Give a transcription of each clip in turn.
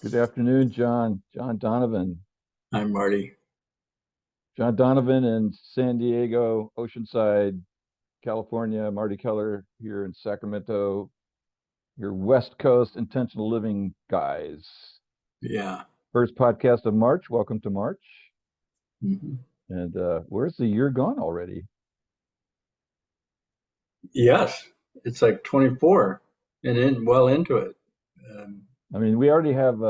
Good afternoon, John. John Donovan. I'm Marty. John Donovan in San Diego, Oceanside, California. Marty Keller here in Sacramento. Your West Coast intentional living guys. Yeah. First podcast of March. Welcome to March. Mhm. And where's the year gone already? Yes, it's like 24 and well into it. Um, I mean, we already have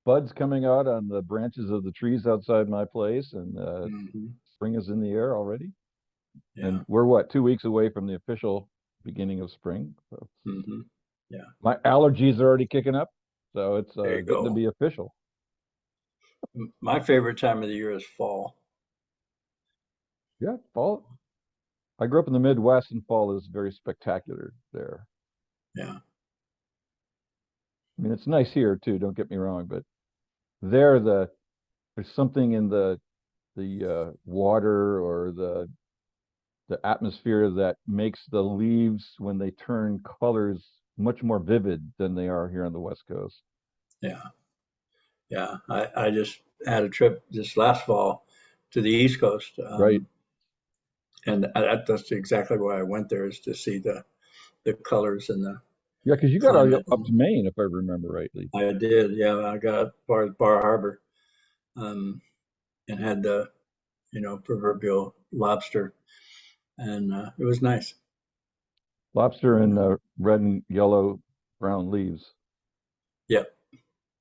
buds coming out on the branches of the trees outside my place, and mhm. spring is in the air already. Yeah. And we're what, 2 weeks away from the official beginning of spring. So hmm Yeah. my allergies are already kicking up, so it's There you getting to go. be official. My favorite time of the year is fall. Yeah, fall. I grew up in the Midwest, and fall is very spectacular there. Yeah. I mean, it's nice here too. Don't get me wrong, but there, there's something in the water or the atmosphere that makes the leaves when they turn colors much more vivid than they are here on the West Coast. Yeah. Yeah. I just had a trip this last fall to the East Coast. Right. And that's exactly why I went there, is to see the colors and the Yeah, because you got all climate. up to Maine, if I remember rightly. I did. Yeah. I got as far as Bar Harbor, um, and had the, proverbial lobster, and it was nice. Lobster and red and yellow brown leaves. Yep.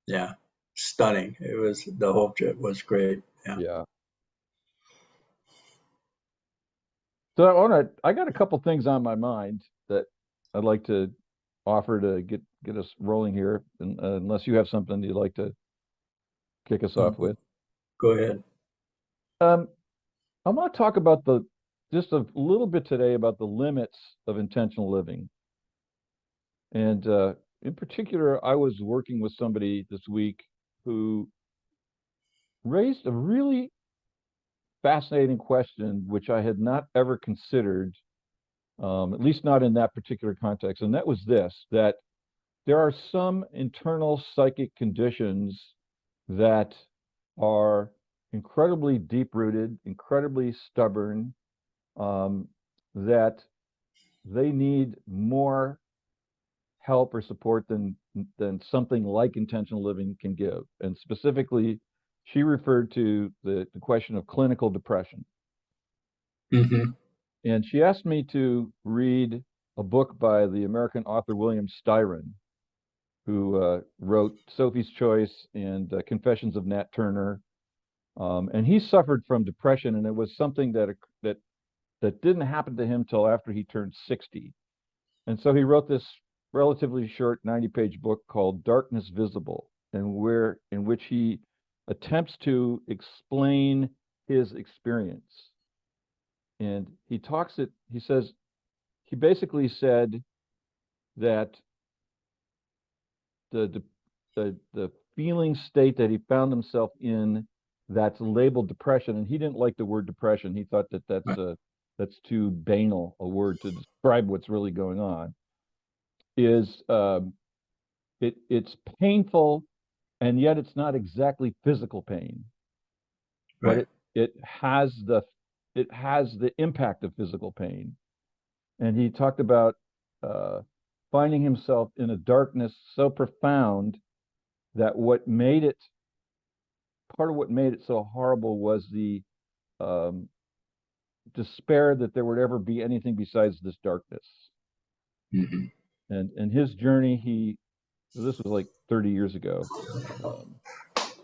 Yeah. Stunning. It was, the whole trip was great. Yeah. Yeah. So I got a couple things on my mind that I'd like to offer to get us rolling here, unless you have something you'd like to kick us off Mhm. with. Go ahead. Um, I want to talk about just a little bit today about the limits of intentional living. And in particular, I was working with somebody this week who raised a really fascinating question, which I had not ever considered, at least not in that particular context. And that was this, that there are some internal psychic conditions that are incredibly deep rooted, incredibly stubborn, um, that they need more help or support than something like intentional living can give. And specifically, she referred to the question of clinical depression. hmm And she asked me to read a book by the American author William Styron, who wrote Sophie's Choice and Confessions of Nat Turner. And he suffered from depression, and it was something that that didn't happen to him till after he turned 60. And so he wrote this relatively short 90-page book called Darkness Visible, in which he attempts to explain his experience. And he says, he basically said that the the feeling state that he found himself in, that's labeled depression, and he didn't like the word depression. He thought that Right. that's too banal a word to describe what's really going on. Is it's painful, and yet it's not exactly physical pain, but Right. it has the impact of physical pain. And he talked about uh, finding himself in a darkness so profound that part of what made it so horrible was the um, despair that there would ever be anything besides this darkness. hmm And in his journey, this was like 30 years ago.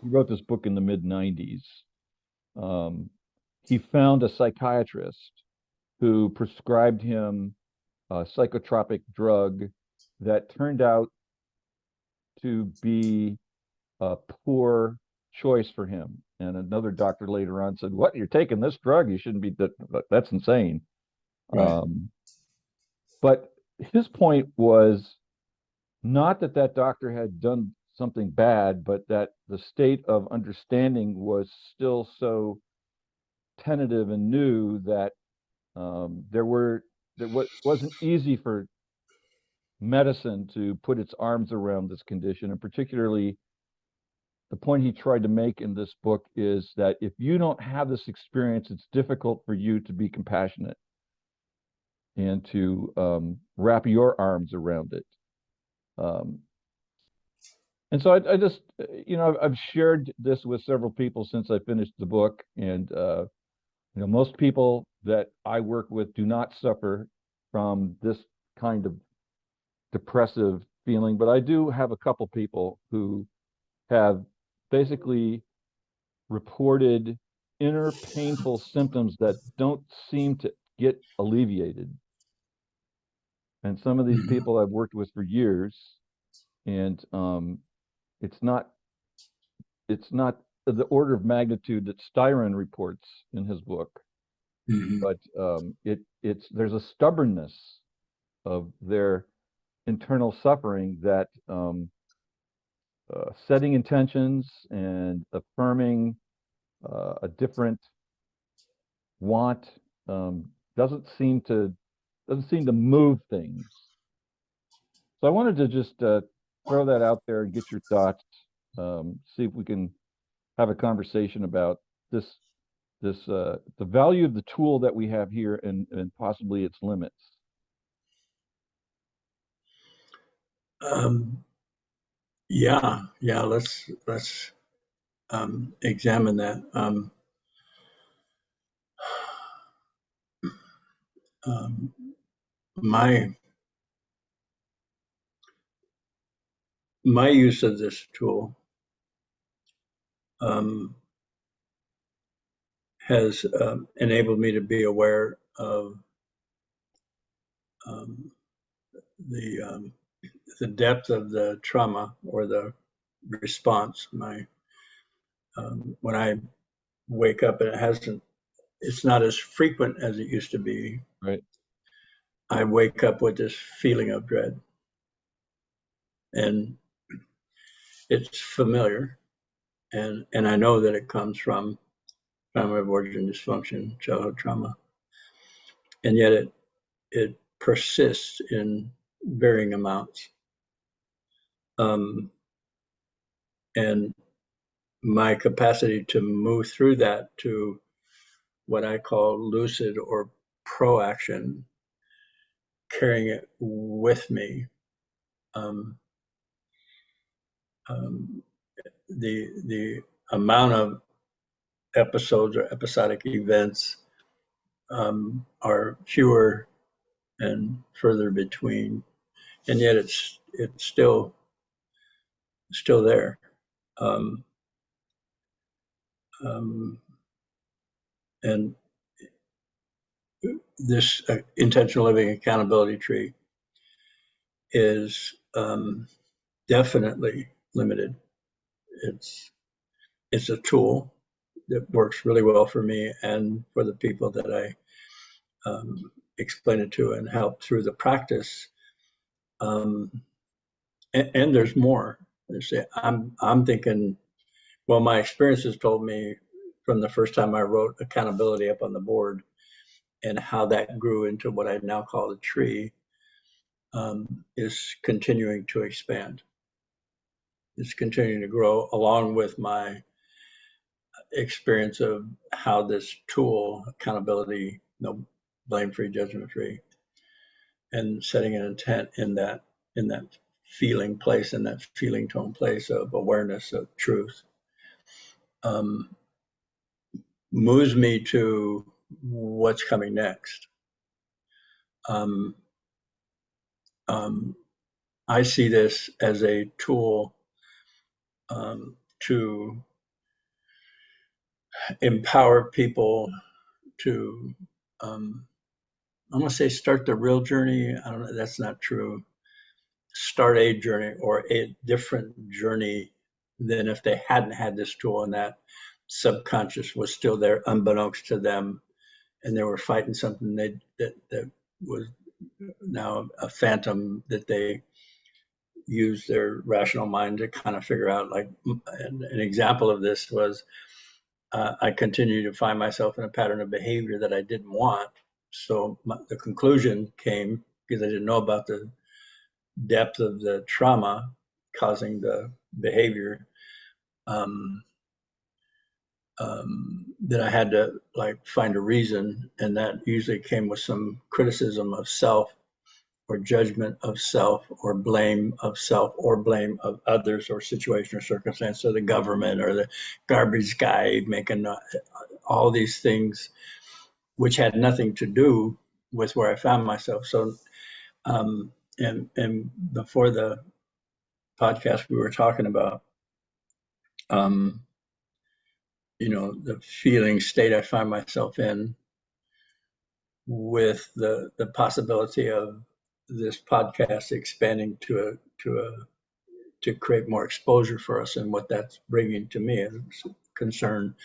He wrote this book in the mid 90s. Um, he found a psychiatrist who prescribed him a psychotropic drug that turned out to be a poor choice for him. And another doctor later on said, "What? You're taking this drug? You shouldn't be. That's insane." Right. Um, but his point was not that that doctor had done something bad, but that the state of understanding was still so tentative and new that there wasn't easy for medicine to put its arms around this condition, and particularly the point he tried to make in this book is that if you don't have this experience, it's difficult for you to be compassionate and to wrap your arms around it. And so I just, I've shared this with several people since I finished the book, and most people that I work with do not suffer from this kind of depressive feeling, but I do have a couple people who have basically reported inner painful symptoms that don't seem to get alleviated. And some of these people I've worked with for years, and it's not the order of magnitude that Styron reports in his book, but there's a stubbornness of their internal suffering that setting intentions and affirming a different want doesn't seem to move things. So I wanted to just throw that out there and get your thoughts. See if we can have a conversation about the value of the tool that we have here and possibly its limits. Yeah, let's examine that. My use of this tool has enabled me to be aware of the depth of the trauma or the response. When I wake up, it's not as frequent as it used to be. Right. I wake up with this feeling of dread, and it's familiar, and I know that it comes from family of origin dysfunction, childhood trauma, and yet it persists in varying amounts. And my capacity to move through that to what I call lucid or proaction, carrying it with me. The amount of episodes or episodic events are fewer and further between, and yet it's still there. And this intentional living accountability tree is definitely limited. It's a tool that works really well for me and for the people that I explain it to and help through the practice. And there's more. I'm thinking, well, my experiences told me from the first time I wrote accountability up on the board and how that grew into what I now call the tree, is continuing to expand. It's continuing to grow along with my experience of how this tool, accountability, blame-free, judgment-free, and setting an intent in that feeling place, in that feeling tone place of awareness of truth, moves me to what's coming next. I see this as a tool to empower people to, I'm going to say, start the real journey. I don't know, that's not true. Start a journey or a different journey than if they hadn't had this tool and that subconscious was still there unbeknownst to them, and they were fighting something that was now a phantom that they use their rational mind to kind of figure out. Like an example of this was I continue to find myself in a pattern of behavior that I didn't want. So the conclusion came, because I didn't know about the depth of the trauma causing the behavior, um, that I had to like find a reason, and that usually came with some criticism of self, or judgment of self, or blame of self, or blame of others, or situation or circumstance, or the government, or the garbage guy making all these things, which had nothing to do with where I found myself. So, and before the podcast, we were talking about, um, the feeling state I find myself in, with the possibility of this podcast expanding to create more exposure for us, and what that's bringing to me is concern.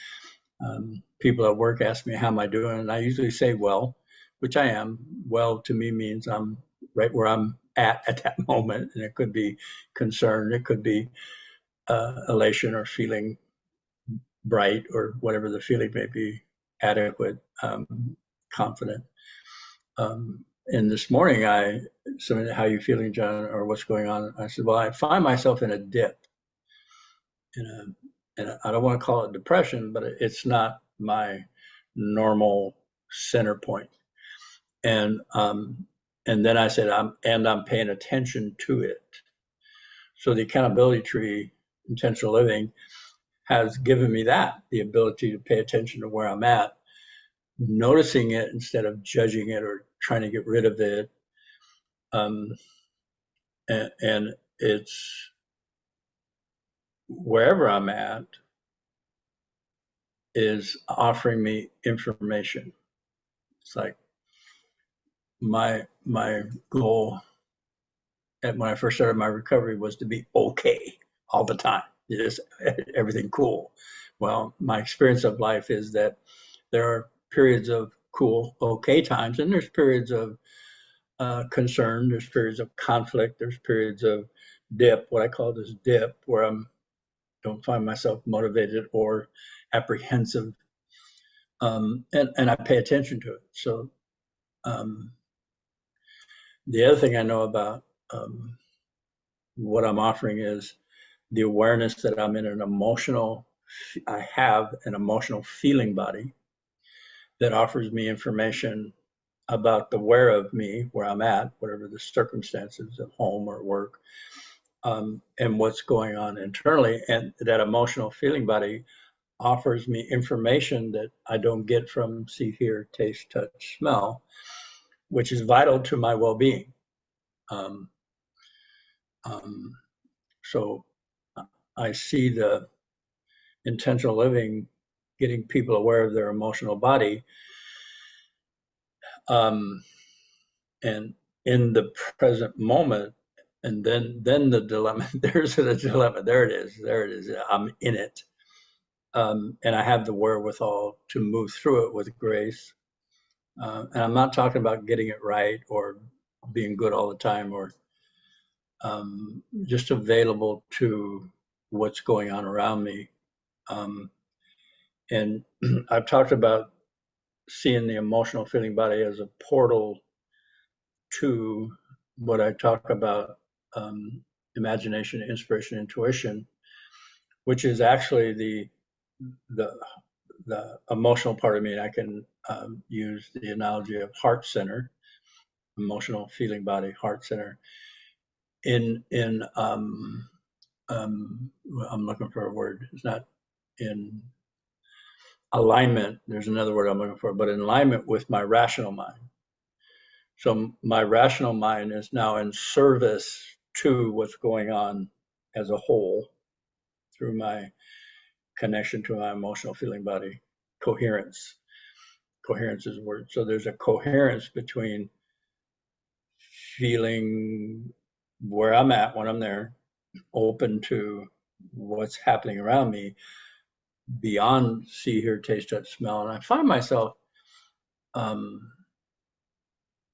People at work ask me, how am I doing? And I usually say, well, which I am. Well, to me means I'm right where I'm at that moment. And it could be concern, it could be elation, or feeling bright, or whatever the feeling may be, adequate, confident. And this morning, somebody, how are you feeling, John, or what's going on? I said, well, I find myself in a dip, and I don't want to call it depression, but it's not my normal center point. And then I said, I'm paying attention to it. So the accountability tree, intentional living, has given me the ability to pay attention to where I'm at, noticing it instead of judging it or trying to get rid of it. And it's wherever I'm at is offering me information. It's like my goal when I first started my recovery was to be okay all the time, just everything cool. Well, my experience of life is that there are periods of cool, okay times, and there's periods of concern, there's periods of conflict, there's periods of dip, what I call this dip, where I don't find myself motivated or apprehensive, and I pay attention to it. So the other thing I know about what I'm offering is the awareness that I'm in I have an emotional feeling body that offers me information about the where of me, where I'm at, whatever the circumstances at home or work, and what's going on internally. And that emotional feeling body offers me information that I don't get from see, hear, taste, touch, smell, which is vital to my well-being. Um, um, so I see the intentional living getting people aware of their emotional body, and in the present moment. And then the dilemma, there's the dilemma, there it is, I'm in it. And I have the wherewithal to move through it with grace. And I'm not talking about getting it right or being good all the time, or just available to what's going on around me. And I've talked about seeing the emotional feeling body as a portal to what I talk about, imagination, inspiration, intuition, which is actually the emotional part of me. And I can use the analogy of heart center, emotional feeling body, heart center. I'm looking for a word. It's not in alignment. There's another word I'm looking for, but in alignment with my rational mind. So my rational mind is now in service to what's going on as a whole through my connection to my emotional feeling body. Coherence. Coherence is a word. So there's a coherence between feeling where I'm at when I'm there, open to what's happening around me, beyond see, hear, taste, touch, smell. And I find myself um,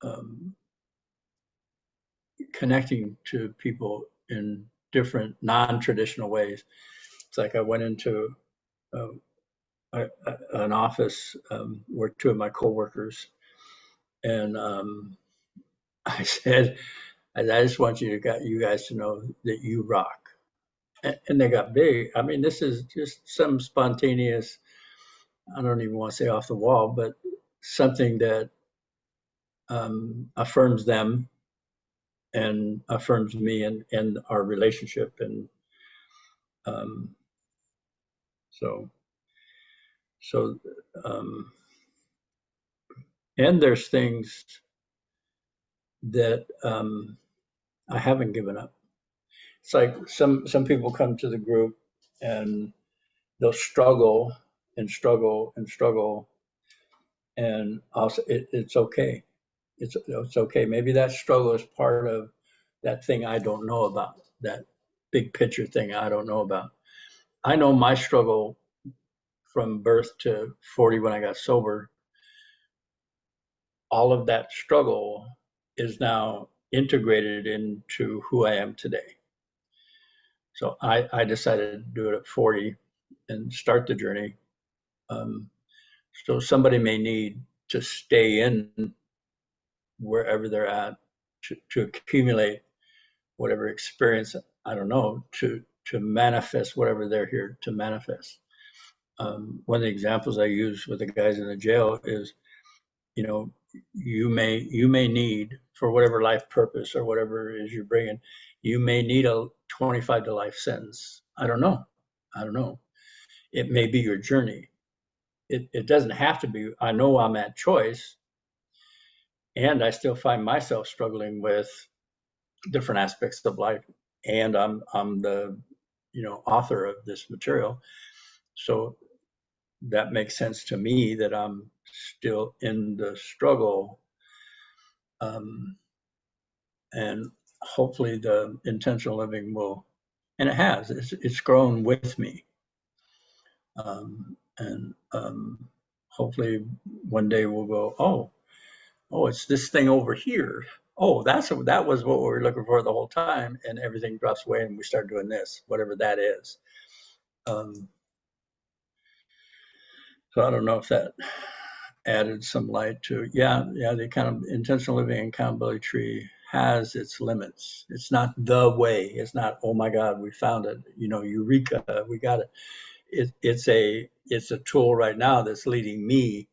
um, connecting to people in different non-traditional ways. It's like I went into an office where two of my coworkers, and I said, I just want you guys to know that you rock. and they got big. I mean, this is just some spontaneous, I don't even want to say off the wall, but something that affirms them and affirms me and our relationship. And um, so, so, um, and there's things that I haven't given up. It's like some people come to the group and they'll struggle and struggle and struggle, and also it's okay. It's okay. Maybe that struggle is part of that thing I don't know about, that big picture thing I don't know about. I know my struggle from birth to 40 when I got sober. All of that struggle is now integrated into who I am today. So I decided to do it at 40 and start the journey. Um, so somebody may need to stay in wherever they're at to accumulate whatever experience, I don't know, to manifest whatever they're here to manifest. One of the examples I use with the guys in the jail is, you know, you may need for whatever life purpose or whatever it is you're bringing, you may need a 25 to life sentence. I don't know. I don't know. It may be your journey. It doesn't have to be. I know I'm at choice, and I still find myself struggling with different aspects of life, and I'm the author of this material, so that makes sense to me that I'm still in the struggle, and hopefully the intentional living will, and it has, it's grown with me, and hopefully one day we'll go, oh, it's this thing over here. Oh, that was what we were looking for the whole time, and everything drops away, and we start doing this, whatever that is. Um, so I don't know if that added some light to, yeah, the kind of intentional living and accountability tree has its limits. It's not the way. It's not, oh my God, we found it. Eureka, we got it. It's a tool right now that's leading me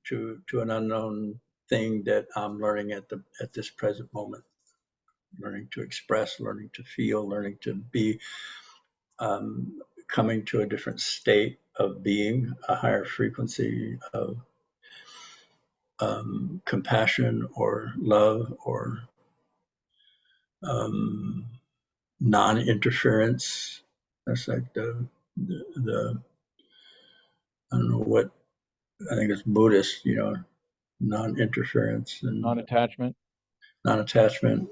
to an unknown thing that I'm learning at this present moment. Learning to express, learning to feel, learning to be, coming to a different state of being, a higher frequency of compassion or love or um, non-interference. That's like the I don't know what, I think it's Buddhist, non-interference and Non-attachment. non-attachment.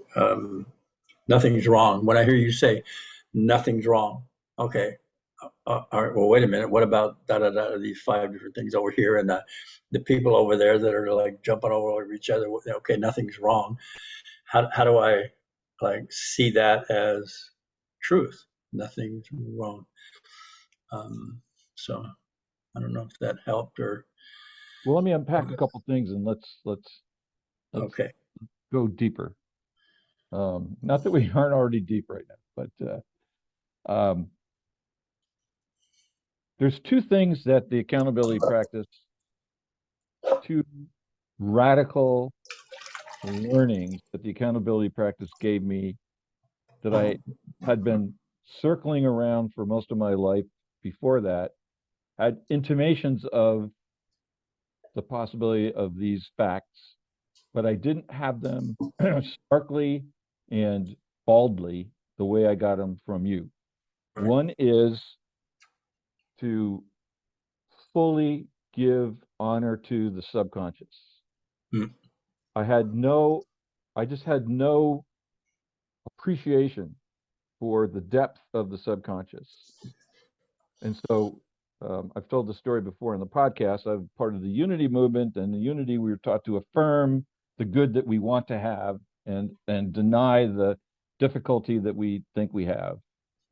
Nothing's wrong. When I hear you say nothing's wrong, okay, all right, well, wait a minute. What about these 5 different things over here, and the people over there that are like jumping over each other? Okay, nothing's wrong. How do I like see that as truth? Nothing's wrong. So I don't know if that helped or Well, let me unpack a couple things and let's okay. go deeper. Not that we aren't already deep right now, but there's two things that the accountability practice, two radical learnings that the accountability practice gave me that I had been circling around for most of my life before that, had intimations of the possibility of these facts, but I didn't have them starkly and baldly the way I got them from you. Right. One is to fully give honor to the subconscious. Mm. I had no, I just had no appreciation for the depth of the subconscious. And so I've told the story before in the podcast. I'm part of the unity movement, and the unity we were taught to affirm the good that we want to have and deny the difficulty that we think we have.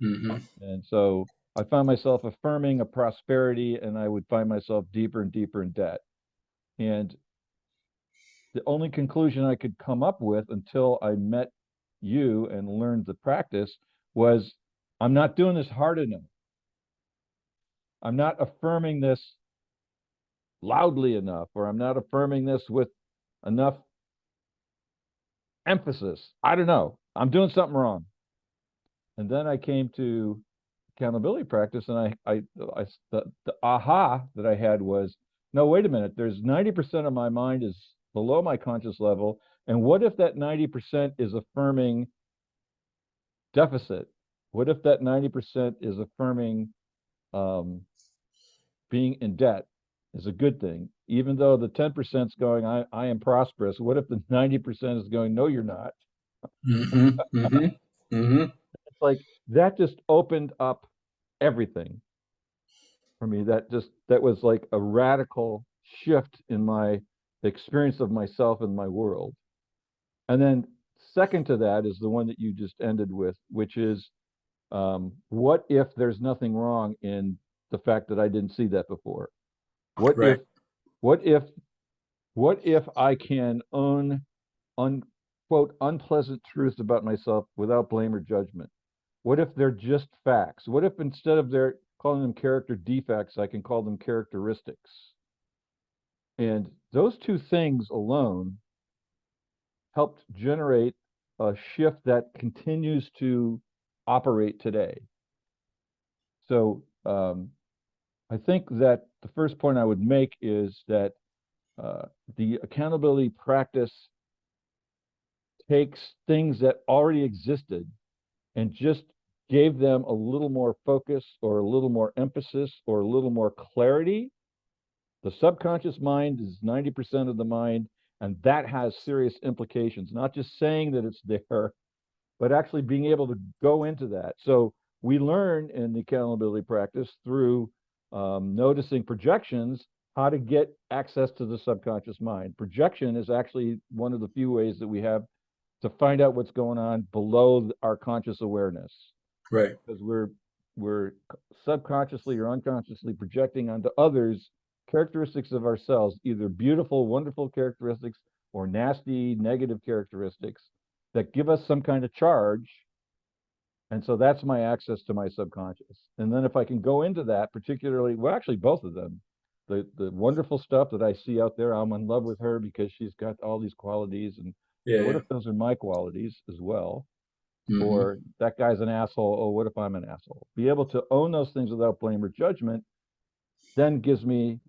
Mm-hmm. And so I found myself affirming a prosperity, and I would find myself deeper and deeper in debt. And the only conclusion I could come up with until I met you and learned the practice was I'm not doing this hard enough. I'm not affirming this loudly enough, or I'm not affirming this with enough emphasis. I don't know. I'm doing something wrong. And then I came to accountability practice, and the aha that I had was, no, wait a minute. There's 90% of my mind is below my conscious level, and what if that 90% is affirming deficit? What if that 90% is affirming um, being in debt is a good thing, even though the 10% is going, I am prosperous? What if the 90% is going, no, you're not? Mm-hmm. Mm-hmm. Mm-hmm. It's like that just opened up everything for me. That was like a radical shift in my experience of myself and my world. And then second to that is the one that you just ended with, which is, what if there's nothing wrong in the fact that I didn't see that before? What if Right. what if what if I can own unquote unpleasant truths about myself without blame or judgment? What if they're just facts? What if instead of their calling them character defects, I can call them characteristics? And those two things alone helped generate a shift that continues to operate today. So I think that the first point I would make is that uh, the accountability practice takes things that already existed and just gave them a little more focus or a little more emphasis or a little more clarity. The subconscious mind is 90% of the mind, and that has serious implications, not just saying that it's there, but actually being able to go into that. So we learn in the accountability practice through noticing projections how to get access to the subconscious mind. Projection is actually one of the few ways that we have to find out what's going on below our conscious awareness, Right. because we're subconsciously or unconsciously projecting onto others characteristics of ourselves, either beautiful, wonderful characteristics or nasty, negative characteristics that give us some kind of charge. And so that's my access to my subconscious. And then if I can go into that, particularly, well, actually, both of them, the wonderful stuff that I see out there, I'm in love with her because she's got all these qualities. And Yeah. so what Yeah. if those are my qualities as well? Mm-hmm. Or that guy's an asshole. Oh, what if I'm an asshole? Be able to own those things without blame or judgment then gives me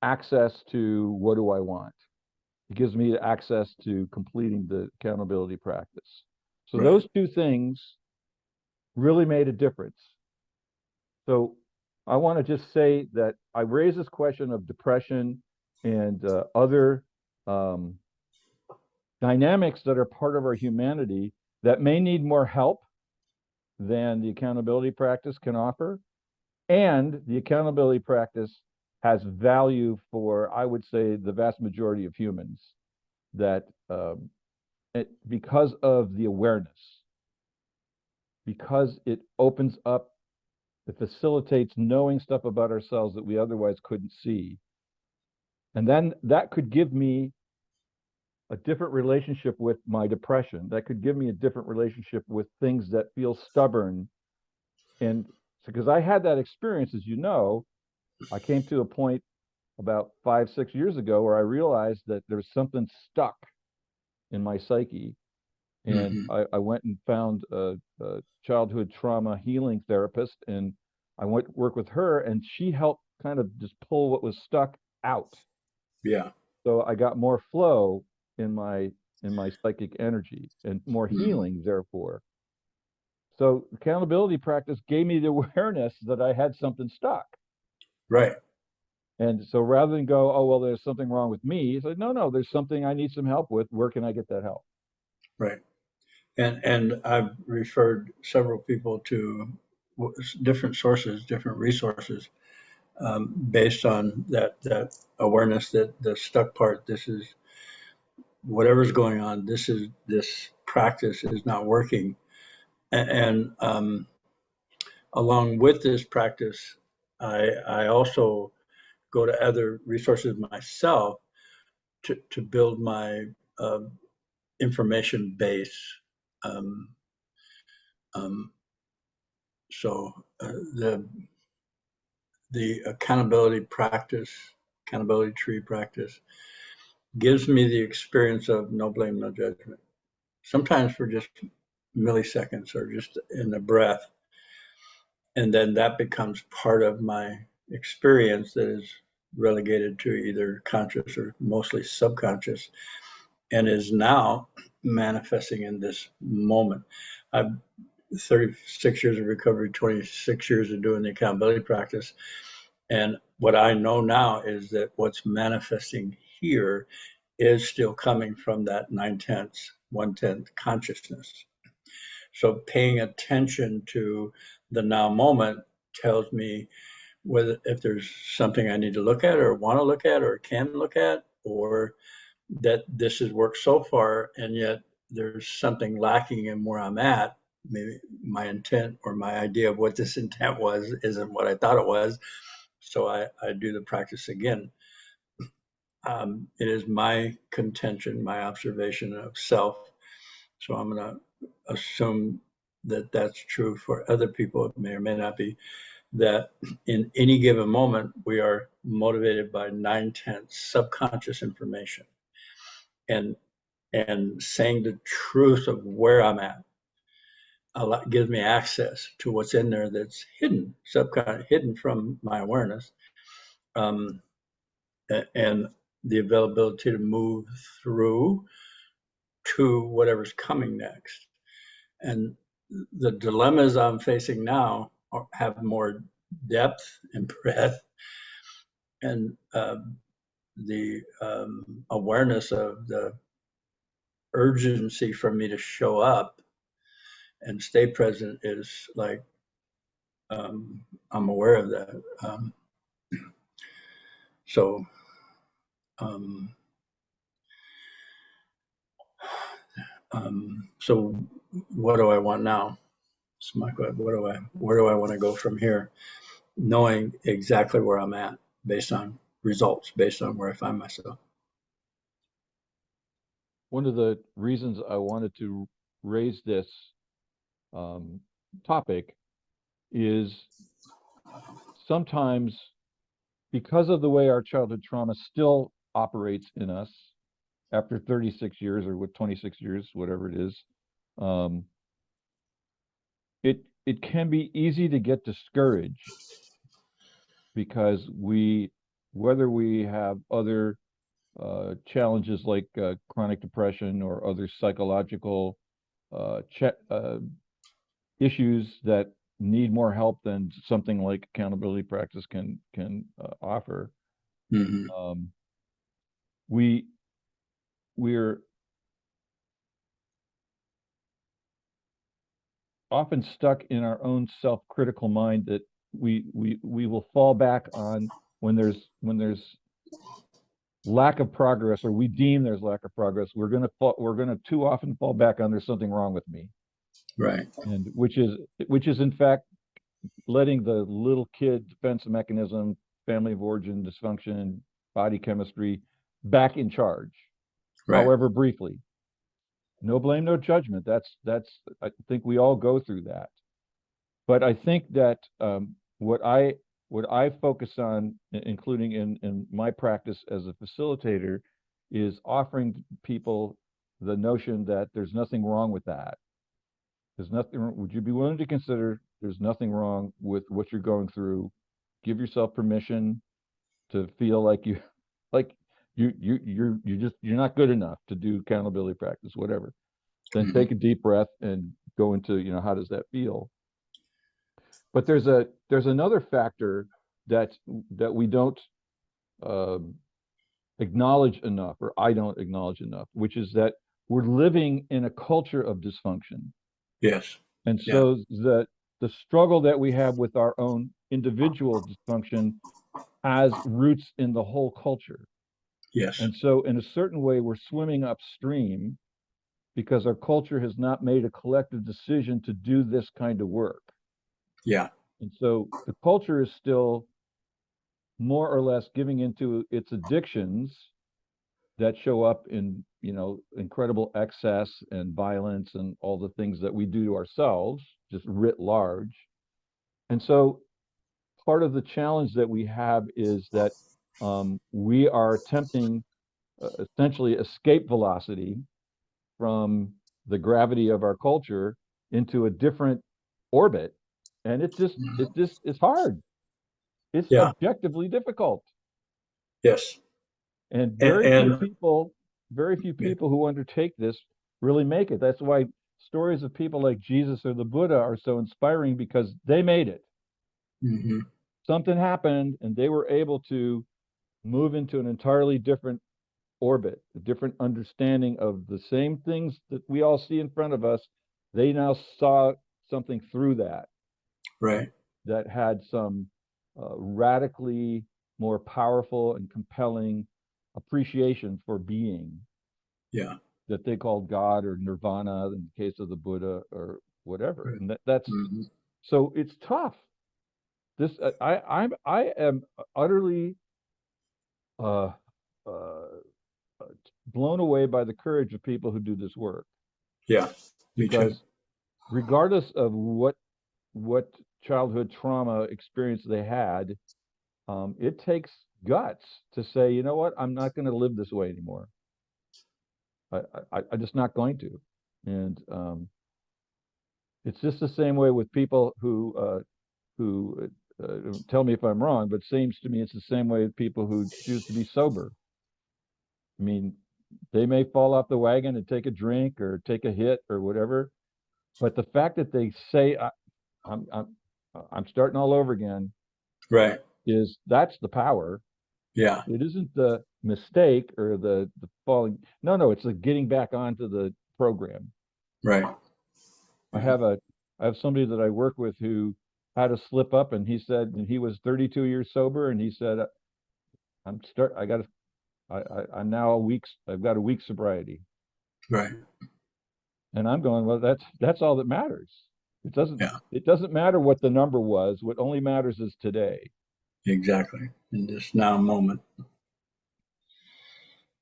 access to what do I want. It gives me access to completing the accountability practice. So Right. those two things really made a difference. So I want to just say that I raise this question of depression and other um, dynamics that are part of our humanity that may need more help than the accountability practice can offer. And the accountability practice has value for, I would say, the vast majority of humans, that because of the awareness, because it opens up, it facilitates knowing stuff about ourselves that we otherwise couldn't see. And then that could give me a different relationship with my depression. That could give me a different relationship with things that feel stubborn. And because I had that experience, as you know, I came to a point about 5, 6 years ago where I realized that there's something stuck in my psyche. And Mm-hmm. I went and found a childhood trauma healing therapist, and I went to work with her, and she helped kind of just pull what was stuck out. Yeah. So I got more flow in my psychic energy and more Mm-hmm. healing, therefore. So accountability practice gave me the awareness that I had something stuck. Right. And so rather than go, oh, well, there's something wrong with me, it's like, no, no, there's something I need some help with. Where can I get that help? Right. And I've referred several people to different sources, different resources, based on that awareness that the stuck part. This is whatever's going on. This practice is not working, and along with this practice, I also go to other resources myself to build my uh, information base. Um, um, So the accountability tree practice, gives me the experience of no blame, no judgment. Sometimes for just milliseconds or just in the breath. And then that becomes part of my experience that is relegated to either conscious or mostly subconscious, and is now manifesting in this moment. I've 36 years of recovery, 26 years of doing the accountability practice. And what I know now is that what's manifesting here is still coming from that 9/10, 1/10 consciousness. So paying attention to the now moment tells me whether if there's something I need to look at or want to look at or can look at, or that this has worked so far and yet there's something lacking in where I'm at. Maybe my intent or my idea of what this intent was isn't what I thought it was. So I do the practice again. It is my contention, my observation of self. So I'm going to assume that that's true for other people. It may or may not be. That in any given moment, we are motivated by 9/10 subconscious information. And saying the truth of where I'm at gives me access to what's in there that's hidden, hidden from my awareness, um, and the availability to move through to whatever's coming next. And the dilemmas I'm facing now have more depth and breadth, and the awareness of the urgency for me to show up and stay present is like, I'm aware of that. So um, so what do I want now? So my question, where do I want to go from here? Knowing exactly where I'm at based on results, based on where I find myself. One of the reasons I wanted to raise this um, topic is sometimes because of the way our childhood trauma still operates in us after 36 years or with 26 years, whatever it is, um, it can be easy to get discouraged because whether we have other challenges like chronic depression or other psychological uh, uh, issues that need more help than something like accountability practice can offer. Mm-hmm. Um, we we're often stuck in our own self-critical mind that we will fall back on when there's lack of progress or we deem there's lack of progress. We're gonna too often fall back on there's something wrong with me, Right. and which is in fact letting the little kid defense mechanism, family of origin dysfunction, body chemistry back in charge, Right. however briefly. No blame, no judgment. That's I think we all go through that. But I think that what I focus on, including in my practice as a facilitator, is offering people the notion that there's nothing wrong with that. There's nothing. Would you be willing to consider there's nothing wrong with what you're going through? Give yourself permission to feel like you're not good enough to do accountability practice, whatever. Then Mm-hmm. take a deep breath and go into, how does that feel? But there's another factor that we don't um acknowledge enough, or I don't acknowledge enough, which is that we're living in a culture of dysfunction. Yes. And Yeah. so the struggle that we have with our own individual dysfunction has roots in the whole culture. Yes. And so in a certain way, we're swimming upstream because our culture has not made a collective decision to do this kind of work. Yeah. And so the culture is still more or less giving into its addictions that show up in, incredible excess and violence and all the things that we do to ourselves, just writ large. And so part of the challenge that we have is that we are attempting essentially escape velocity from the gravity of our culture into a different orbit. And it's hard. It's Yeah. objectively difficult. Yes. And And, and very few yeah. people who undertake this really make it. That's why stories of people like Jesus or the Buddha are so inspiring, because they made it. Mm-hmm. Something happened and they were able to move into an entirely different orbit, a different understanding of the same things that we all see in front of us. They now saw something through that Right. that had some radically more powerful and compelling appreciation for being, Yeah. that they called God or nirvana in the case of the Buddha or whatever. Right. And that's Mm-hmm. so it's tough. This I am utterly uh, uh, blown away by the courage of people who do this work, Yeah. Me too. because regardless of what childhood trauma experience they had, it takes guts to say, you know what, I'm not going to live this way anymore. I'm just not going to. And it's just the same way with people who tell me if I'm wrong, but seems to me it's the same way with people who choose to be sober. I mean, they may fall off the wagon and take a drink or take a hit or whatever, but the fact that they say I'm I'm I'm starting all over again, Right. that's the power. Yeah. It isn't the mistake or the falling. No, it's the getting back onto the program. Right. I Right. have a I have somebody that I work with who had a slip up, and he said, and he was 32 years sober, and he said, I'm start I got I'm now I've got a week sobriety. Right. And I'm going, well, that's all that matters. Yeah. It doesn't matter what the number was. What only matters is today. Exactly. In this now moment.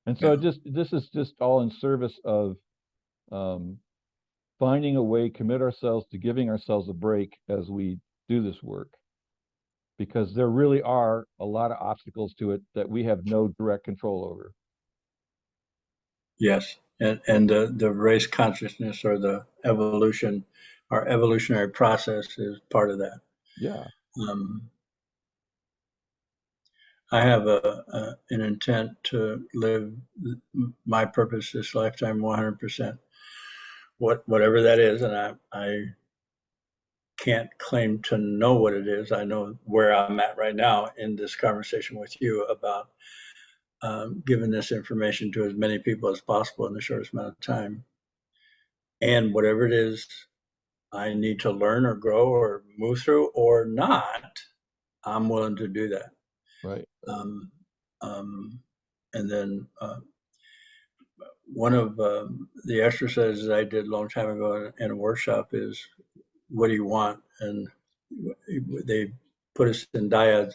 And so Yeah. this is just all in service of um, finding a way, commit ourselves to giving ourselves a break as we do this work, because there really are a lot of obstacles to it that we have no direct control over. Yes. And the race consciousness or the evolution, our evolutionary process is part of that. Yeah, Um, I have an intent to live my purpose this lifetime 100%, whatever that is, and I can't claim to know what it is. I know where I'm at right now in this conversation with you about giving this information to as many people as possible in the shortest amount of time. And whatever it is I need to learn or grow or move through or not, I'm willing to do that. right. Um, um, and then one of the exercises I did a long time ago in a workshop is, what do you want? And they put us in dyads,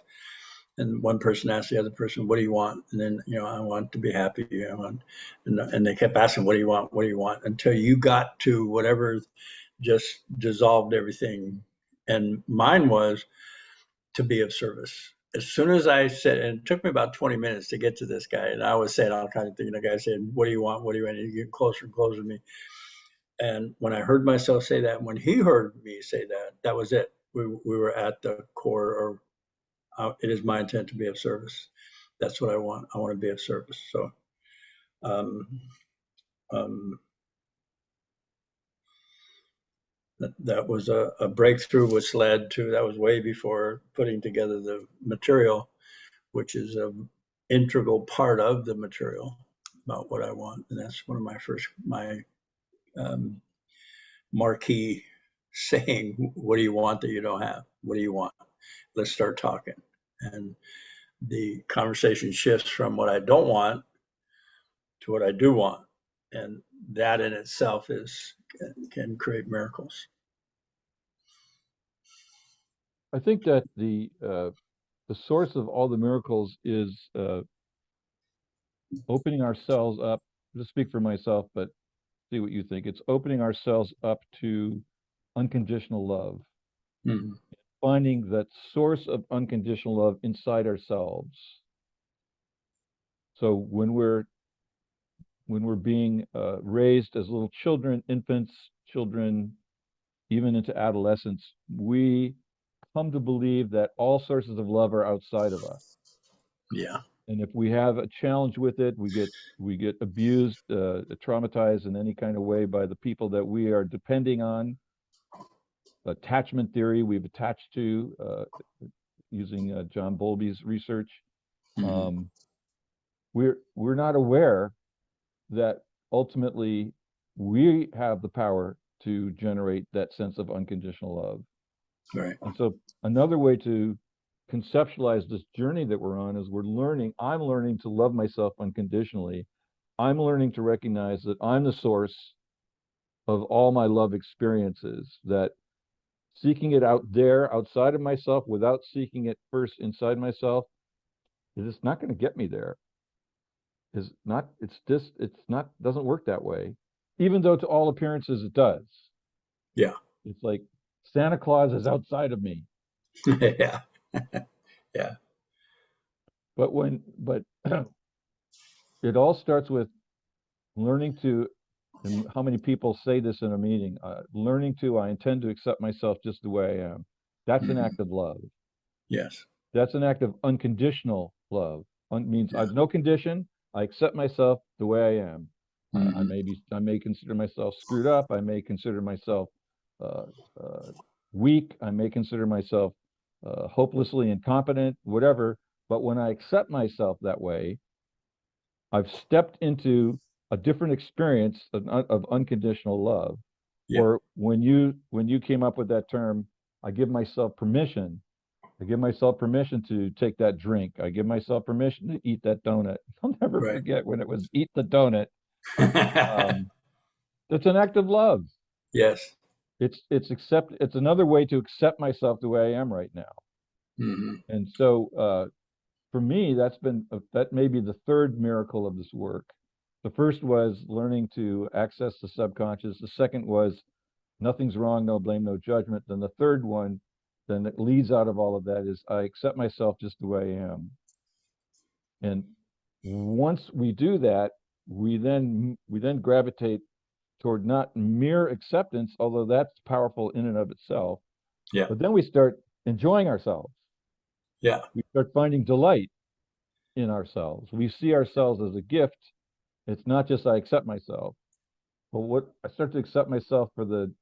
and one person asked the other person, what do you want? And then, I want to be happy. And they kept asking, what do you want? What do you want? Until you got to whatever just dissolved everything. And mine was to be of service. As soon as I said, and it took me about 20 minutes to get to this guy, and I was saying all kinds of things. The guy said, what do you want? What do you want? And he get closer and closer to me. And when I heard myself say that, when he heard me say that, that was it. We were at the core, or it is my intent to be of service. That's what I want. I want to be of service. So, um, um, that was a breakthrough, which led to, that was way before putting together the material, which is an integral part of the material about what I want. And that's one of my um, marquee saying, what do you want that you don't have? What do you want? Let's start talking. And the conversation shifts from what I don't want to what I do want. And that in itself can create miracles. I think that the source of all the miracles is opening ourselves up. To speak for myself, but see what you think. It's opening ourselves up to unconditional love. Mm-hmm. finding that source of unconditional love inside ourselves. So when we're being raised as little children, infants, children, even into adolescence, we come to believe that all sources of love are outside of us. Yeah. And if we have a challenge with it, we get abused, traumatized in any kind of way by the people that we are depending on. Attachment theory we've attached to using John Bowlby's research. Mm-hmm. Um, we're not aware that ultimately we have the power to generate that sense of unconditional love. Right. And so another way to conceptualize this journey that we're on is I'm learning to love myself unconditionally. I'm learning to recognize that I'm the source of all my love experiences, that seeking it out there outside of myself without seeking it first inside myself is just not going to get me there. It's not doesn't work that way, even though to all appearances it does. Yeah. It's like Santa Claus is outside of me. Yeah. Yeah. But it all starts with learning to, and how many people say this in a meeting, I intend to accept myself just the way I am. That's an Mm-hmm. act of love. Yes. That's an act of unconditional love. Means Yeah. I've no condition. I accept myself the way I am. Mm-hmm. I may consider myself screwed up. I may consider myself uh, uh, weak. I may consider myself hopelessly incompetent, whatever. But when I accept myself that way, I've stepped into a different experience of unconditional love. Yeah. Or when you came up with that term, I give myself permission. I give myself permission to take that drink. I give myself permission to eat that donut. I'll never Right. forget when it was eat the donut. Um, it's an act of love. Yes. It's another way to accept myself the way I am right now. Mm-hmm. And so for me, that may be the third miracle of this work. The first was learning to access the subconscious. The second was nothing's wrong, no blame, no judgment. Then the third one, then it leads out of all of that is I accept myself just the way I am. And once we do that, we then gravitate toward not mere acceptance, although that's powerful in and of itself, Yeah. but then we start enjoying ourselves. Yeah. We start finding delight in ourselves. We see ourselves as a gift. It's not just I accept myself, but what I start to accept myself for the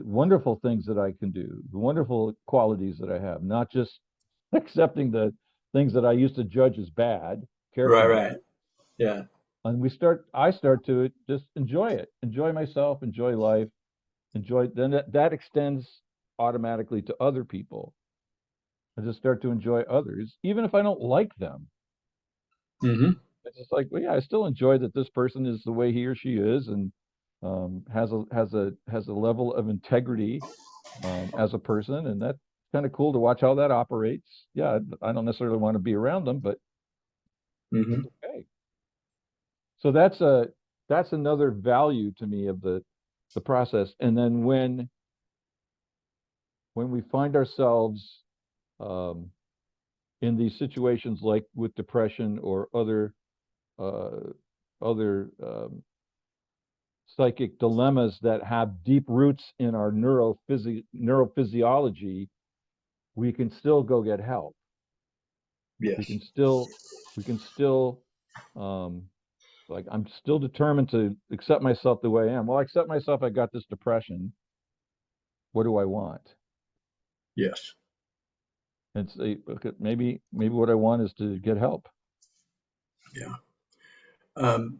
wonderful things that I can do, the wonderful qualities that I have, not just accepting the things that I used to judge as bad, character Right. bad. Right. Yeah. And I start to just enjoy it, enjoy myself, enjoy life, then that extends automatically to other people. I just start to enjoy others, even if I don't like them. Mm-hmm. It's just like, well, yeah, I still enjoy that this person is the way he or she is, and has a level of integrity as a person, and that's kind of cool to watch how that operates. Yeah, I don't necessarily want to be around them, but Mm-hmm. that's okay. So that's another value to me of the process. And then when we find ourselves um, in these situations like with depression or uh, other psychic dilemmas that have deep roots in our neurophysiology, we can still go get help. We Yes. can still we can still um, like I'm still determined to accept myself the way I am. Well, I accept myself. I got this depression. What do I want? Yes. And say, okay, maybe what I want is to get help. Yeah. Um,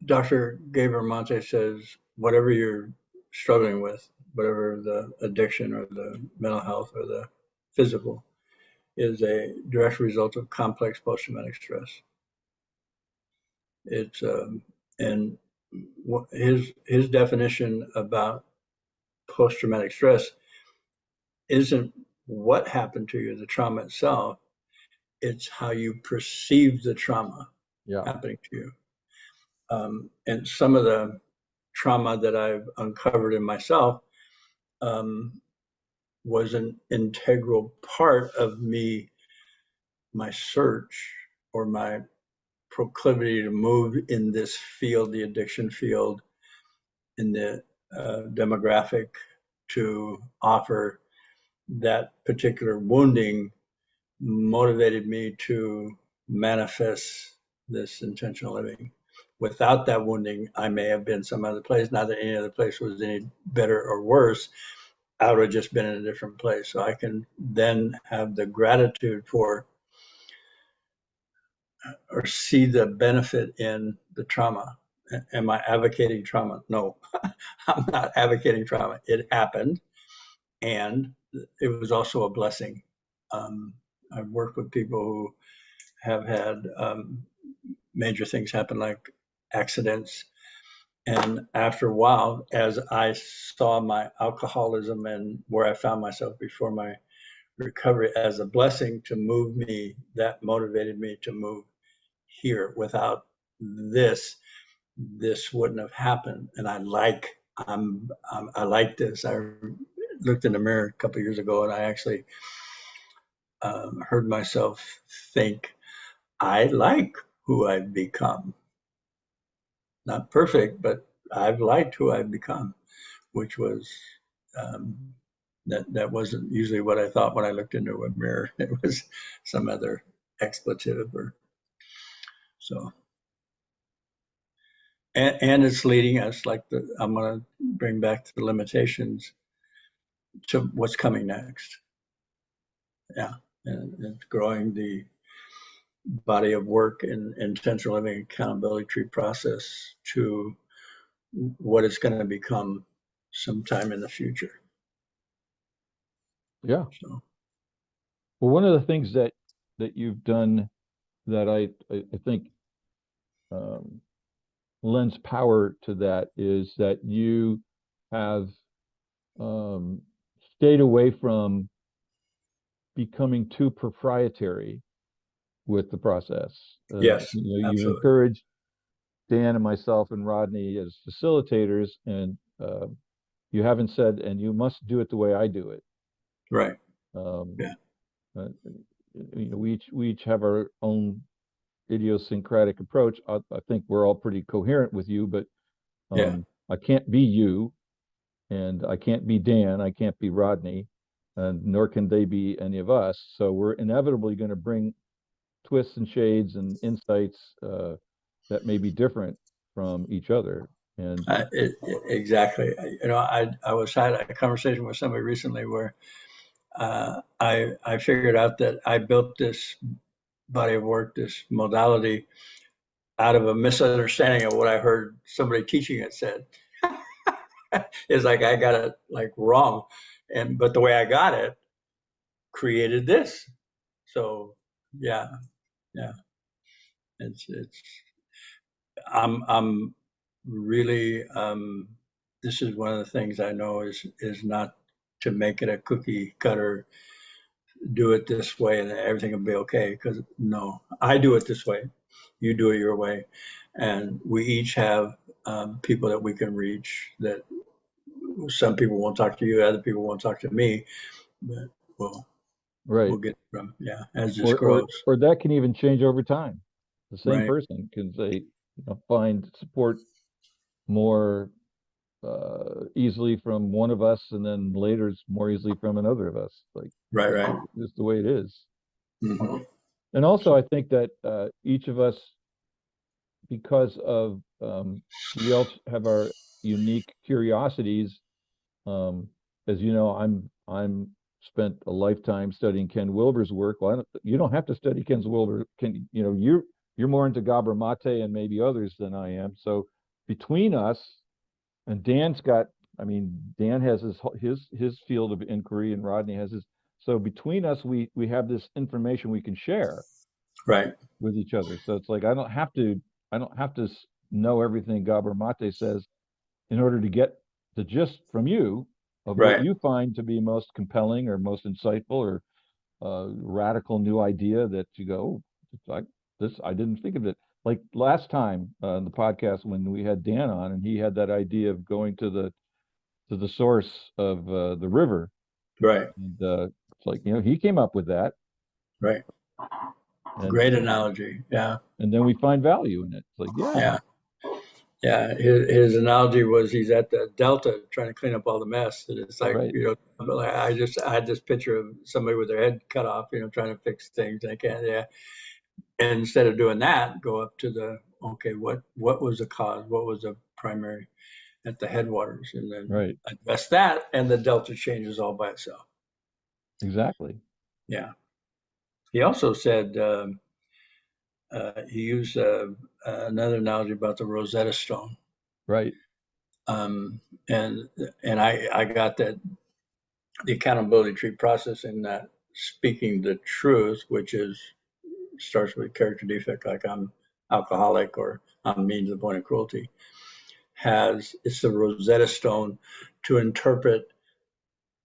Dr. Gabriel Monte says, whatever you're struggling with, whatever the addiction or the mental health or the physical, is a direct result of complex post-traumatic stress. It's and his definition about post-traumatic stress isn't what happened to you, the trauma itself. It's how you perceive the trauma Yeah. happening to you. And some of the trauma that I've uncovered in myself, um, was an integral part of me, my search or my proclivity to move in this field, the addiction field, in the demographic, to offer that particular wounding, motivated me to manifest this intentional living. Without that wounding, I may have been some other place. Not that any other place was any better or worse. I would have just been in a different place. So I can then have the gratitude for or see the benefit in the trauma. Am I advocating trauma? No, I'm not advocating trauma. It happened, and it was also a blessing. I've worked with people who have had major things happen, like accidents. And after a while, as I saw my alcoholism and where I found myself before my recovery as a blessing to move me, that motivated me to move here. Without this, this wouldn't have happened. And I like this. I looked in the mirror a couple of years ago, and I actually heard myself think, I like who I've become. Not perfect, but I've liked who I've become, which was that wasn't usually what I thought when I looked into a mirror. It was some other expletive or so. And it's leading us, like I'm going to bring back to the limitations, to what's coming next. Yeah, and it's growing the body of work and intentional living accountability tree process to what it's going to become sometime in the future. Yeah. So, Well, one of the things that you've done that I think lends power to that is that you have stayed away from becoming too proprietary with the process. yes, You've absolutely. encouraged Dan and myself and Rodney as facilitators, and you haven't said, and you must do it the way I do it. Right. Um, Yeah. we each have our own idiosyncratic approach. I think we're all pretty coherent with you, but Yeah. I can't be you, and I can't be Dan. I can't be Rodney, and nor can they be any of us. So we're inevitably going to bring twists and shades and insights that may be different from each other. And Exactly. I was had a conversation with somebody recently where I figured out that I built this body of work, this modality, out of a misunderstanding of what I heard somebody teaching it said. It's like I got it like wrong, but the way I got it created this. So yeah, yeah. It's I'm really this is one of the things I know is not to make it a cookie cutter, do it this way and everything will be okay, because no, I do it this way, you do it your way, and we each have people that we can reach, that some people won't talk to you, other people won't talk to me, but we'll right, get from, yeah, as this grows. or that can even change over time. The same Right. person can say, find support more easily from one of us, and then later it's more easily from another of us. Like Right. that's Right. just the way it is. Mm-hmm. And also, I think that each of us, because of we all have our unique curiosities. Um, as you know, I'm spent a lifetime studying Ken Wilber's work. Well, you don't have to study Ken Wilber. You're more into Gabor Mate and maybe others than I am. So between us, and Dan's got, I mean, Dan has his field of inquiry, and Rodney has his. So between us, we have this information we can share Right. with each other. So it's like I don't have to know everything Gabor Mate says in order to get the gist from you of what Right. you find to be most compelling or most insightful or radical new idea that you go, oh, I didn't think of it. Like last time in the podcast when we had Dan on, and he had that idea of going to the source of the river, Right. And it's like, he came up with that, Right. and Great analogy. Yeah. and then we find value in it. It's like, yeah, Yeah. Yeah. His analogy was he's at the Delta trying to clean up all the mess. And it's like, right, I had this picture of somebody with their head cut off, trying to fix things. And I can't, yeah. And instead of doing that, go up to okay, what was the cause? What was the primary at the headwaters? And then right, address that, and the Delta changes all by itself. exactly, Yeah. He also said, he used another analogy about the Rosetta Stone. right, Um, and I got that the accountability tree process in that speaking the truth, which is starts with character defect, like I'm alcoholic or I'm mean to the point of cruelty, it's the Rosetta Stone to interpret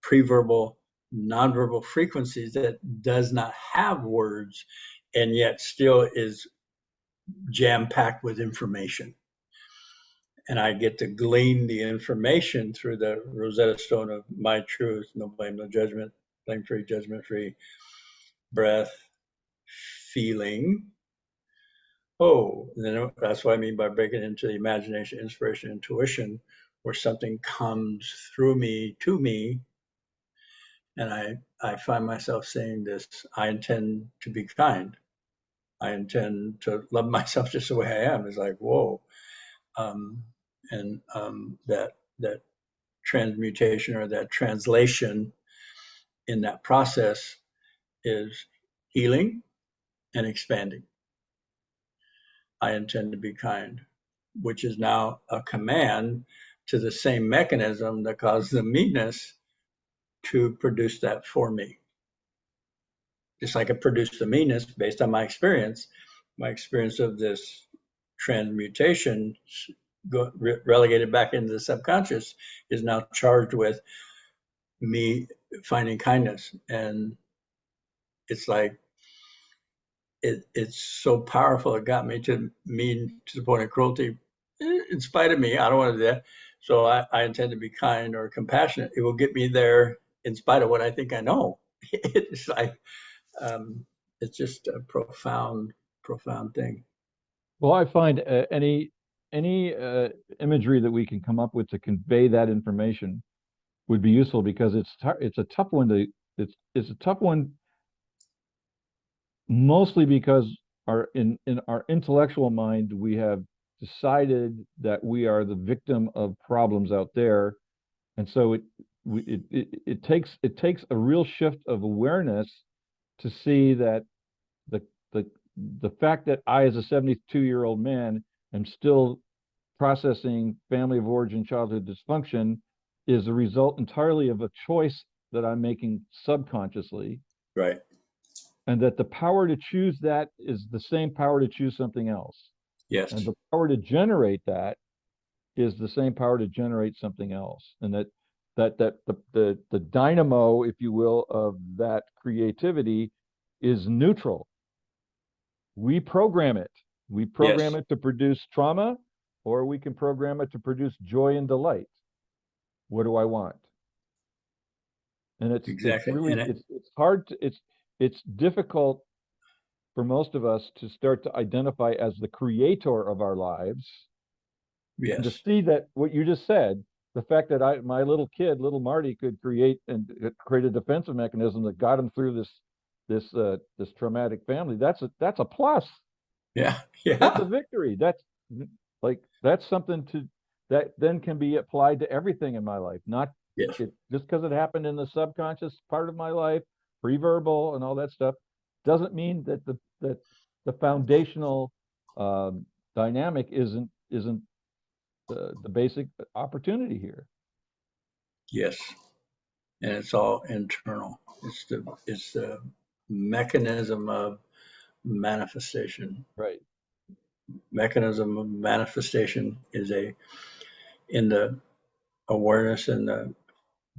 preverbal, nonverbal frequencies that does not have words and yet still is jam packed with information. And I get to glean the information through the Rosetta Stone of my truth, no blame, no judgment, blame free, judgment free, breath, feeling. Oh, and then that's what I mean by breaking into the imagination, inspiration, intuition, where something comes through me to me. And I find myself saying this: I intend to be kind. I intend to love myself just the way I am. It's like, whoa. Um, and that transmutation or that translation in that process is healing and expanding. I intend to be kind, which is now a command to the same mechanism that caused the meanness to produce that for me. Just like it produced the meanness based on my experience of this transmutation relegated back into the subconscious is now charged with me finding kindness. And it's like it's so powerful. It got me to mean to the point of cruelty. In spite of me, I don't want to do that. So I intend to be kind or compassionate. It will get me there in spite of what I think I know. It's like it's just a profound, profound thing. well, I find any imagery that we can come up with to convey that information would be useful, because it's a tough one to it's a tough one, mostly because in our intellectual mind we have decided that we are the victim of problems out there, and so it takes a real shift of awareness to see that the the the fact that I, as a 72-year-old man, am still processing family of origin childhood dysfunction is a result entirely of a choice that I'm making subconsciously, Right. and that the power to choose that is the same power to choose something else, and Yes. the power to generate that is the same power to generate something else, and that the dynamo, if you will, of that creativity is neutral. We program it. We program Yes. it to produce trauma, or we can program it to produce joy and delight. What do I want? And it's Exactly. really And it, it's hard to, it's difficult for most of us to start to identify as the creator of our lives, and to yes. see that what you just said, the fact that my little kid, little Marty, could create a defensive mechanism that got him through this traumatic family. That's a plus. Yeah. That's a Yeah. victory. That's something that then can be applied to everything in my life. Not Yes. it just because it happened in the subconscious part of my life, pre-verbal and all that stuff, doesn't mean that the foundational um, dynamic isn't the basic opportunity here. Yes. And it's all internal. It's the mechanism of manifestation. Right. Mechanism of manifestation is in the awareness and the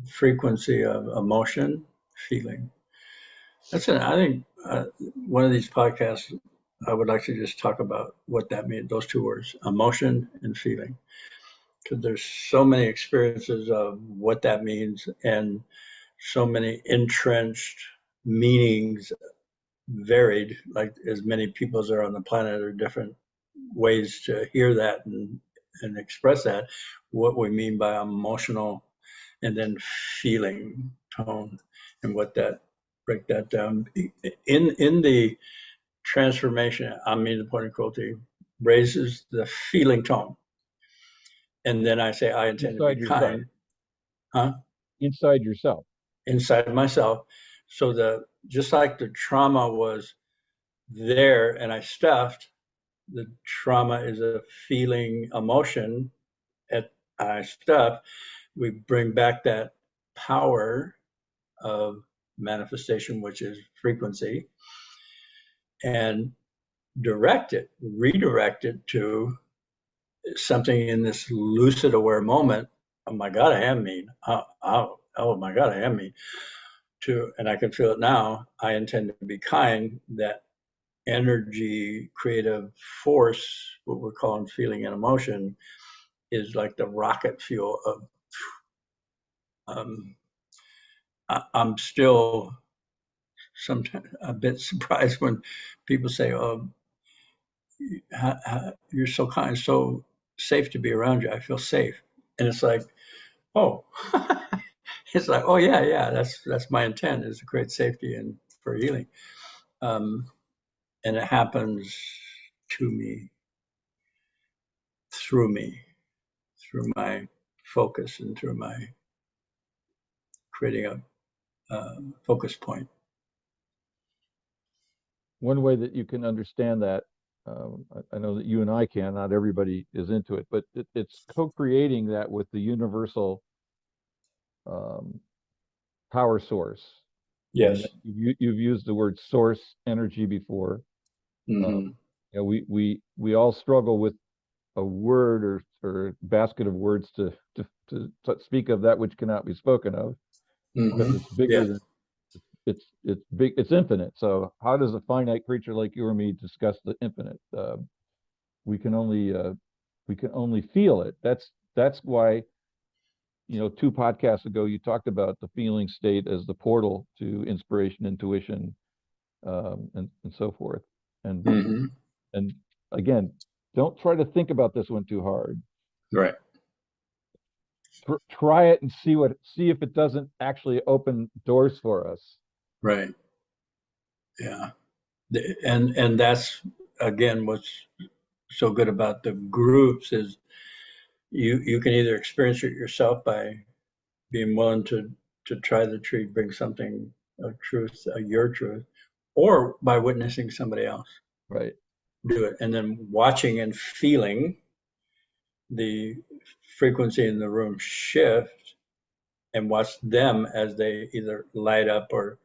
frequency of emotion, feeling. I think one of these podcasts, I would like to just talk about what that means, those two words, emotion and feeling, because there's so many experiences of what that means. And so many entrenched meanings, varied, like as many people as are on the planet are different ways to hear that and express that, what we mean by emotional and then feeling tone, and what that, break that down. In the transformation, I mean, the point of cruelty raises the feeling tone. And then I say, I intend to be Inside yourself. kind, huh? Inside yourself. Inside myself. So just like the trauma was there and I stuffed, the trauma is a feeling emotion at I stuff. We bring back that power of manifestation, which is frequency, and redirect it to something in this lucid aware moment. Oh my God, I am mean. Oh my God, I am mean. And I can feel it now. I intend to be kind. That energy, creative force, what we're calling feeling and emotion, is like the rocket fuel of. Um, I'm still sometimes a bit surprised when people say, "Oh, you're so kind, so safe to be around you. I feel safe," and it's like, oh, it's like, oh yeah, yeah. That's my intent, is to create safety and for healing, um, and it happens to me, through me, through my focus and through my creating a focus point. One way that you can understand that, I know that you and I can, not everybody is into it, but it's co-creating that with the universal um, power source. And Yes. you've used the word source energy before. Mm-hmm. You know, we all struggle with a word or a basket of words to speak of that which cannot be spoken of, because Mm-hmm. it's bigger Yeah. than it's big, it's infinite. So how does a finite creature like you or me discuss the infinite? We can only we can only feel it. That's why, you know, 2 podcasts ago you talked about the feeling state as the portal to inspiration, intuition, and so forth. And Mm-hmm. and again, don't try to think about this one too hard. Right. Try it and see if it doesn't actually open doors for us. Right. Yeah. And that's again what's so good about the groups is you can either experience it yourself by being willing to try the truth, bring something of truth, your truth, or by witnessing somebody else Right. do it, and then watching and feeling the frequency in the room shift, and watch them as they either light up or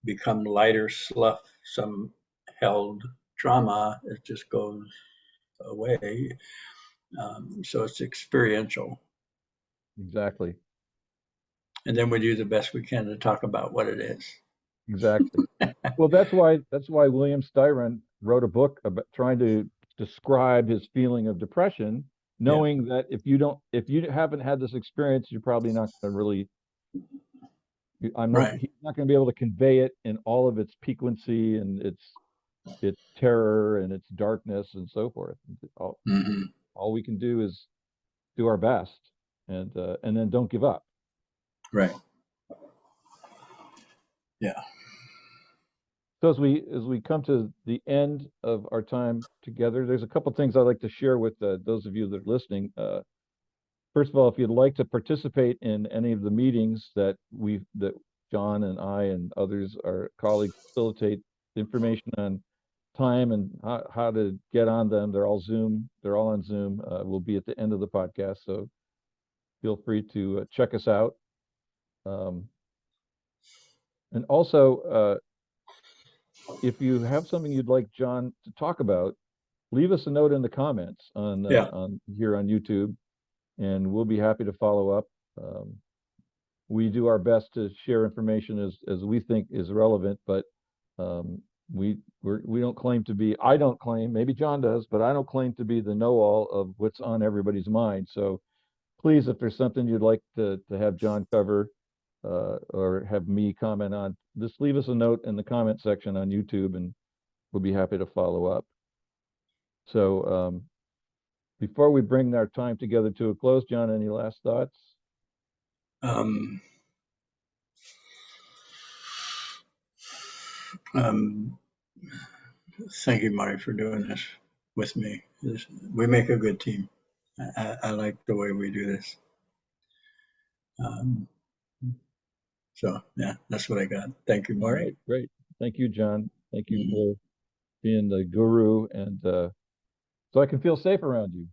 become lighter, slough some held trauma. It just goes away. So it's experiential. Exactly. And then we do the best we can to talk about what it is. Exactly. Well, that's why William Styron wrote a book about trying to describe his feeling of depression, Yeah. knowing that if you haven't had this experience, you're probably not going to really. Right. He's not going to be able to convey it in all of its piquancy and its terror and its darkness and so forth. Mm-hmm. All we can do is do our best, and then don't give up. Right. Yeah. So as we come to the end of our time together, there's a couple things I'd like to share with those of you that are listening. First of all, if you'd like to participate in any of the meetings that John and I and others, our colleagues, facilitate, information on time and how to get on them, they're all Zoom. They're all on Zoom. Will be at the end of the podcast, so feel free to check us out. Um, and also, if you have something you'd like John to talk about, leave us a note in the comments Yeah. on here on YouTube, and we'll be happy to follow up. We do our best to share information as we think is relevant, but um, we don't claim to be. I don't claim. Maybe John does, but I don't claim to be the know-all of what's on everybody's mind. So please, if there's something you'd like to have John cover, or have me comment on, just leave us a note in the comment section on YouTube, and we'll be happy to follow up. So before we bring our time together to a close, John, any last thoughts? Um, um, Thank you, Marty, for doing this with me. We make a good team. I like the way we do this. Um, so yeah, that's what I got. Thank you, All Marty. right, great. Thank you, John. Thank you Mhm. for being the guru, and so I can feel safe around you.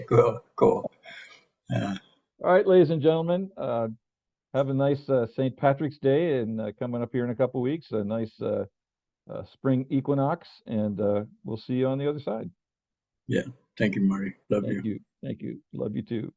Cool, cool. Uh, All right, ladies and gentlemen, have a nice St. Patrick's Day, and coming up here in a couple weeks, a nice spring equinox, and we'll see you on the other side. yeah, thank you, Marty. Love Thank you. you. Thank you. Love you too.